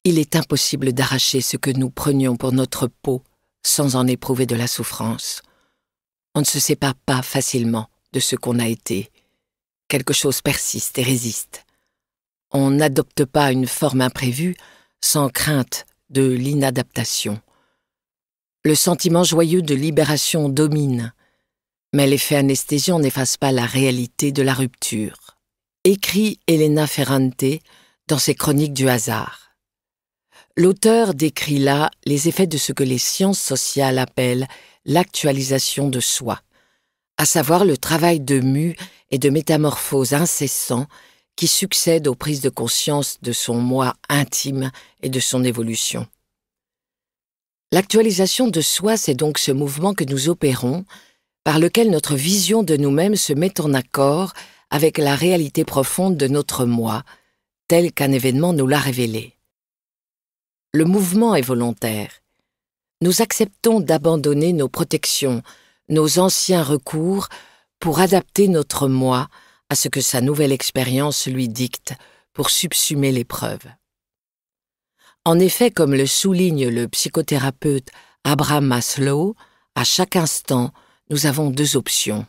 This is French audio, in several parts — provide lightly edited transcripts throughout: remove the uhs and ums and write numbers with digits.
Il est impossible d'arracher ce que nous prenions pour notre peau sans en éprouver de la souffrance. On ne se sépare pas facilement de ce qu'on a été. Quelque chose persiste et résiste. On n'adopte pas une forme imprévue sans crainte de l'inadaptation. Le sentiment joyeux de libération domine, mais l'effet anesthésiant n'efface pas la réalité de la rupture. Écrit Elena Ferrante dans ses Chroniques du hasard. L'auteur décrit là les effets de ce que les sciences sociales appellent l'actualisation de soi, à savoir le travail de mue et de métamorphose incessant qui succède aux prises de conscience de son moi intime et de son évolution. L'actualisation de soi, c'est donc ce mouvement que nous opérons, par lequel notre vision de nous-mêmes se met en accord avec la réalité profonde de notre moi, tel qu'un événement nous l'a révélé. Le mouvement est volontaire. Nous acceptons d'abandonner nos protections, nos anciens recours, pour adapter notre moi à ce que sa nouvelle expérience lui dicte pour subsumer l'épreuve. En effet, comme le souligne le psychothérapeute Abraham Maslow, à chaque instant, nous avons deux options.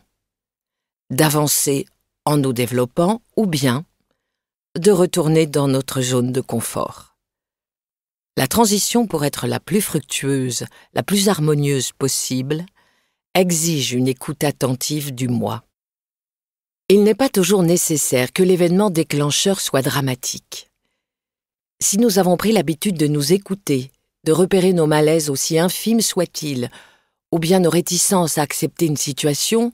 D'avancer en nous développant ou bien de retourner dans notre zone de confort. La transition, pour être la plus fructueuse, la plus harmonieuse possible, exige une écoute attentive du moi. Il n'est pas toujours nécessaire que l'événement déclencheur soit dramatique. Si nous avons pris l'habitude de nous écouter, de repérer nos malaises aussi infimes soient-ils, ou bien nos réticences à accepter une situation,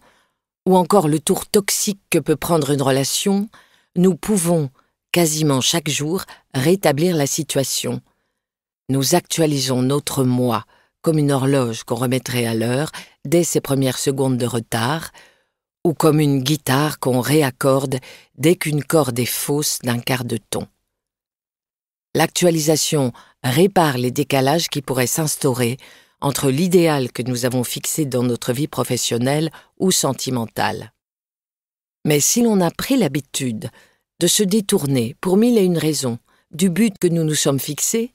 ou encore le tour toxique que peut prendre une relation, nous pouvons, quasiment chaque jour, rétablir la situation. Nous actualisons notre moi comme une horloge qu'on remettrait à l'heure dès ses premières secondes de retard, ou comme une guitare qu'on réaccorde dès qu'une corde est fausse d'un quart de ton. L'actualisation répare les décalages qui pourraient s'instaurer entre l'idéal que nous avons fixé dans notre vie professionnelle ou sentimentale. Mais si l'on a pris l'habitude de se détourner pour mille et une raisons du but que nous nous sommes fixés,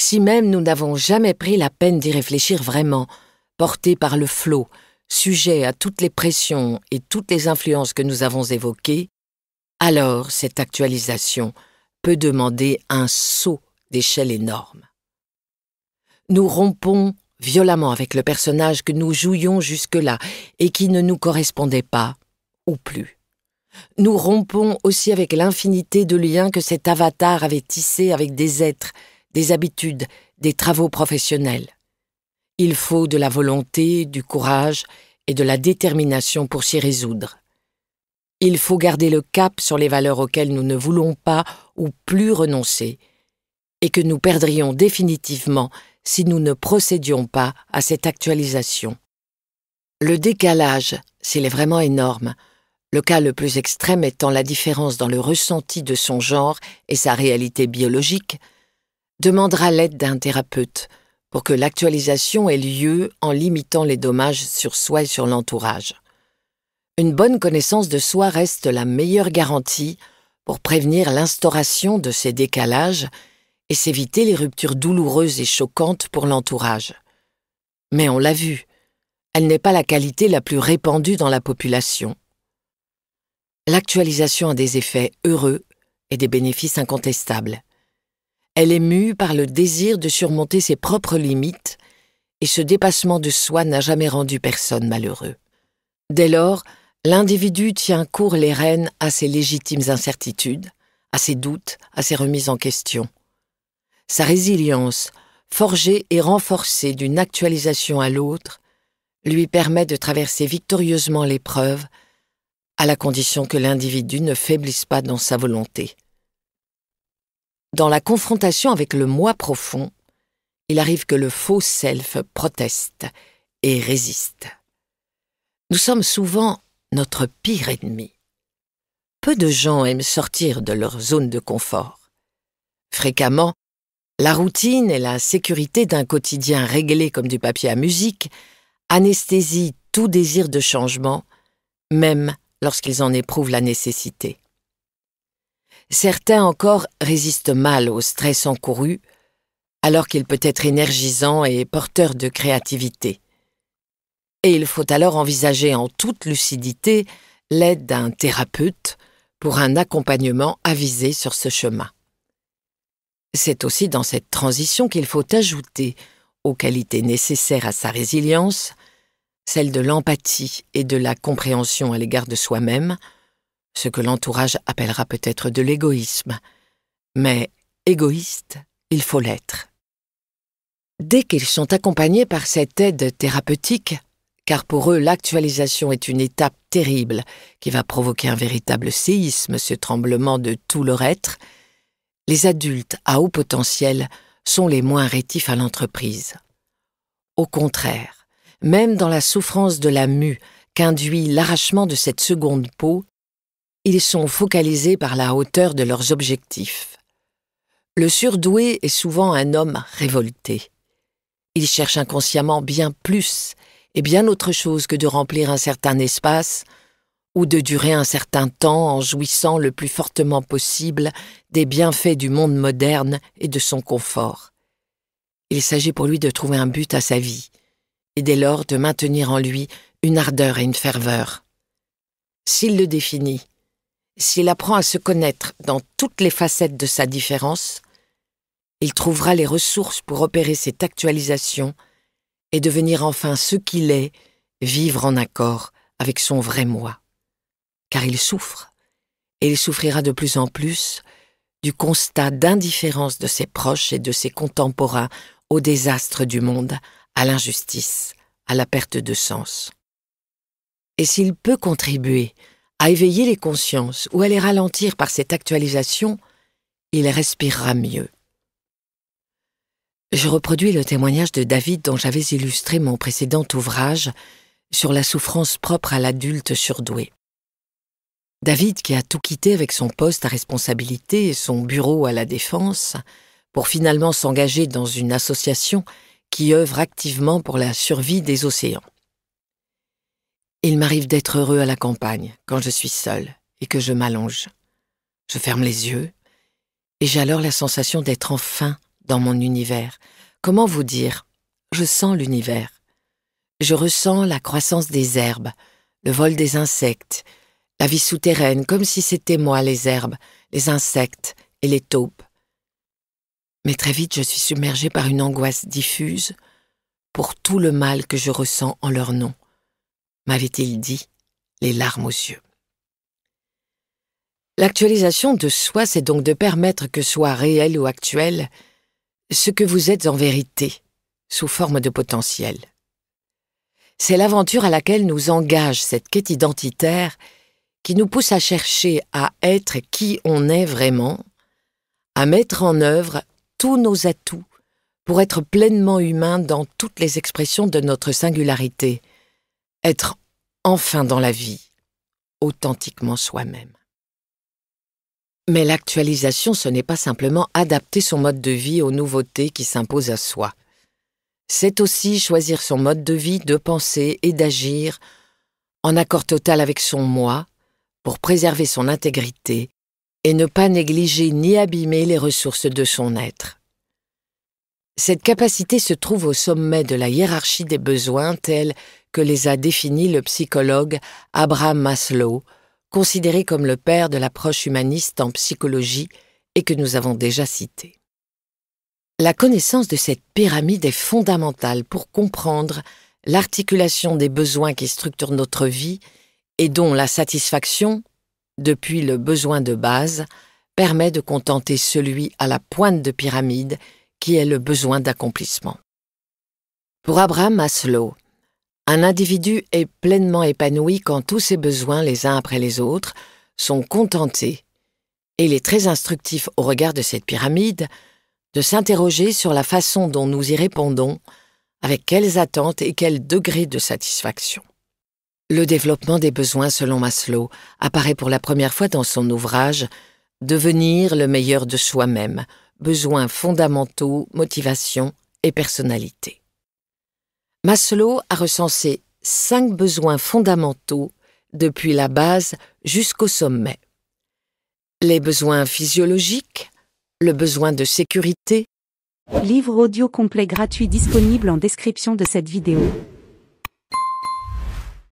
si même nous n'avons jamais pris la peine d'y réfléchir vraiment, portés par le flot, sujets à toutes les pressions et toutes les influences que nous avons évoquées, alors cette actualisation peut demander un saut d'échelle énorme. Nous rompons violemment avec le personnage que nous jouions jusque-là et qui ne nous correspondait pas, ou plus. Nous rompons aussi avec l'infinité de liens que cet avatar avait tissés avec des êtres, des habitudes, des travaux professionnels. Il faut de la volonté, du courage et de la détermination pour s'y résoudre. Il faut garder le cap sur les valeurs auxquelles nous ne voulons pas ou plus renoncer, et que nous perdrions définitivement si nous ne procédions pas à cette actualisation. Le décalage, s'il est vraiment énorme, le cas le plus extrême étant la différence dans le ressenti de son genre et sa réalité biologique, demandera l'aide d'un thérapeute pour que l'actualisation ait lieu en limitant les dommages sur soi et sur l'entourage. Une bonne connaissance de soi reste la meilleure garantie pour prévenir l'instauration de ces décalages et s'éviter les ruptures douloureuses et choquantes pour l'entourage. Mais on l'a vu, elle n'est pas la qualité la plus répandue dans la population. L'actualisation a des effets heureux et des bénéfices incontestables. Elle est mue par le désir de surmonter ses propres limites et ce dépassement de soi n'a jamais rendu personne malheureux. Dès lors, l'individu tient court les rênes à ses légitimes incertitudes, à ses doutes, à ses remises en question. Sa résilience, forgée et renforcée d'une actualisation à l'autre, lui permet de traverser victorieusement l'épreuve, à la condition que l'individu ne faiblisse pas dans sa volonté. Dans la confrontation avec le moi profond, il arrive que le faux self proteste et résiste. Nous sommes souvent notre pire ennemi. Peu de gens aiment sortir de leur zone de confort. Fréquemment, la routine et la sécurité d'un quotidien réglé comme du papier à musique anesthésient tout désir de changement, même lorsqu'ils en éprouvent la nécessité. Certains encore résistent mal au stress encouru, alors qu'il peut être énergisant et porteur de créativité. Et il faut alors envisager en toute lucidité l'aide d'un thérapeute pour un accompagnement avisé sur ce chemin. C'est aussi dans cette transition qu'il faut ajouter aux qualités nécessaires à sa résilience, celle de l'empathie et de la compréhension à l'égard de soi-même, ce que l'entourage appellera peut-être de l'égoïsme. Mais égoïste, il faut l'être. Dès qu'ils sont accompagnés par cette aide thérapeutique, car pour eux l'actualisation est une étape terrible qui va provoquer un véritable séisme, ce tremblement de tout leur être, les adultes à haut potentiel sont les moins rétifs à l'entreprise. Au contraire, même dans la souffrance de la mue qu'induit l'arrachement de cette seconde peau, ils sont focalisés par la hauteur de leurs objectifs. Le surdoué est souvent un homme révolté. Il cherche inconsciemment bien plus et bien autre chose que de remplir un certain espace ou de durer un certain temps en jouissant le plus fortement possible des bienfaits du monde moderne et de son confort. Il s'agit pour lui de trouver un but à sa vie et dès lors de maintenir en lui une ardeur et une ferveur. S'il le définit, s'il apprend à se connaître dans toutes les facettes de sa différence, il trouvera les ressources pour opérer cette actualisation et devenir enfin ce qu'il est, vivre en accord avec son vrai moi. Car il souffre, et il souffrira de plus en plus du constat d'indifférence de ses proches et de ses contemporains au désastre du monde, à l'injustice, à la perte de sens. Et s'il peut contribuer à éveiller les consciences ou à les ralentir par cette actualisation, il respirera mieux. Je reproduis le témoignage de David dont j'avais illustré mon précédent ouvrage sur la souffrance propre à l'adulte surdoué. David, qui a tout quitté avec son poste à responsabilité et son bureau à la Défense, pour finalement s'engager dans une association qui œuvre activement pour la survie des océans. Il m'arrive d'être heureux à la campagne, quand je suis seul et que je m'allonge. Je ferme les yeux et j'ai alors la sensation d'être enfin dans mon univers. Comment vous dire? Je sens l'univers. Je ressens la croissance des herbes, le vol des insectes, la vie souterraine, comme si c'était moi les herbes, les insectes et les taupes. Mais très vite, je suis submergée par une angoisse diffuse pour tout le mal que je ressens en leur nom, m'avait-il dit, les larmes aux yeux. L'actualisation de soi, c'est donc de permettre que soit réel ou actuel ce que vous êtes en vérité, sous forme de potentiel. C'est l'aventure à laquelle nous engage cette quête identitaire qui nous pousse à chercher à être qui on est vraiment, à mettre en œuvre tous nos atouts pour être pleinement humain dans toutes les expressions de notre singularité, être enfin dans la vie, authentiquement soi-même. Mais l'actualisation, ce n'est pas simplement adapter son mode de vie aux nouveautés qui s'imposent à soi. C'est aussi choisir son mode de vie, de penser et d'agir en accord total avec son moi pour préserver son intégrité et ne pas négliger ni abîmer les ressources de son être. Cette capacité se trouve au sommet de la hiérarchie des besoins tels que les a définis le psychologue Abraham Maslow, considéré comme le père de l'approche humaniste en psychologie et que nous avons déjà cité. La connaissance de cette pyramide est fondamentale pour comprendre l'articulation des besoins qui structurent notre vie et dont la satisfaction, depuis le besoin de base, permet de contenter celui à la pointe de pyramide qui est le besoin d'accomplissement. Pour Abraham Maslow, un individu est pleinement épanoui quand tous ses besoins, les uns après les autres, sont contentés. Et il est très instructif au regard de cette pyramide de s'interroger sur la façon dont nous y répondons, avec quelles attentes et quel degré de satisfaction. Le développement des besoins selon Maslow apparaît pour la première fois dans son ouvrage « Devenir le meilleur de soi-même », besoins fondamentaux, motivation et personnalité. Maslow a recensé 5 besoins fondamentaux depuis la base jusqu'au sommet. Les besoins physiologiques, le besoin de sécurité, Livre audio complet gratuit disponible en description de cette vidéo.